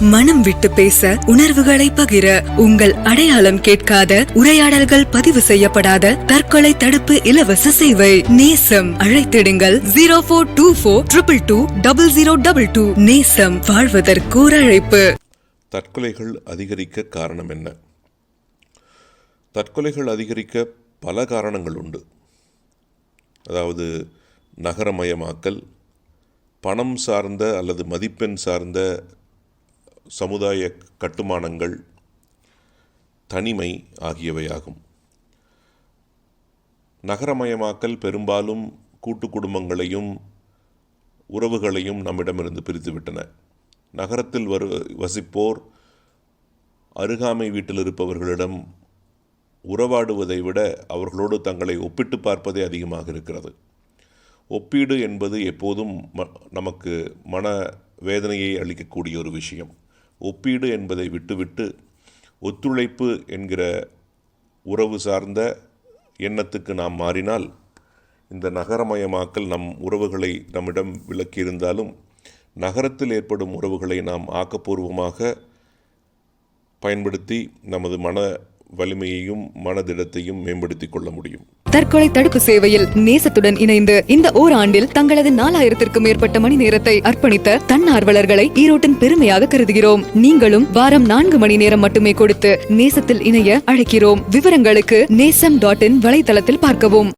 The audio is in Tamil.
மனம் விட்டு பேச, உணர்வுகளை பகிர, உங்கள் அடையாளம் கேட்காத, உரையாடல்கள் பதிவு செய்யப்படாத தற்கொலை தடுப்பு இலவச சேவை நேசம். அழைத்திடுங்கள் 0424222022. நேசம், வாழ்வதற்கோர் அழைப்பு. தற்கொலைகள் அதிகரிக்க காரணம் என்ன? தற்கொலைகள் அதிகரிக்க பல காரணங்கள் உண்டு. அதாவது நகரமயமாக்கல், பணம் சார்ந்த அல்லது மதிப்பெண் சார்ந்த சமுதாய கட்டுமானங்கள், தனிமை ஆகியவையாகும். நகரமயமாக்கல் பெரும்பாலும் கூட்டு குடும்பங்களையும் உறவுகளையும் நம்மிடமிருந்து பிரித்துவிட்டன. நகரத்தில் வசிப்போர் அருகாமை வீட்டில் இருப்பவர்களிடம் உறவாடுவதை விட அவர்களோடு தங்களை ஒப்பிட்டு பார்ப்பதே அதிகமாக இருக்கிறது. ஒப்பீடு என்பது எப்போதும் நமக்கு மன வேதனையை அளிக்கக்கூடிய ஒரு விஷயம். ஒப்பீடு என்பதை விட்டுவிட்டு ஒத்துழைப்பு என்கிற உறவு சார்ந்த எண்ணத்துக்கு நாம் மாறினால், இந்த நகரமயமாக்கல் நம் உறவுகளை நம்மிடம் விலக்கியிருந்தாலும் நகரத்தில் ஏற்படும் உறவுகளை நாம் ஆக்கப்பூர்வமாக பயன்படுத்தி நமது மன வலிமையையும் மனதிடத்தையும் மேம்படுத்திக் கொள்ள முடியும். தற்கொலை தடுப்பு சேவையில் நேசத்துடன் இணைந்து இந்த ஓராண்டில் தங்களது 4000க்கும் மேற்பட்ட மணி நேரத்தை அர்ப்பணித்த தன்னார்வலர்களை ஈரோட்டின் பெருமையாக கருதுகிறோம். நீங்களும் வாரம் 4 மணி நேரம் மட்டுமே கொடுத்து நேசத்தில் இணைய அழைக்கிறோம். விவரங்களுக்கு நேசம்.in வலைத்தளத்தில் பார்க்கவும்.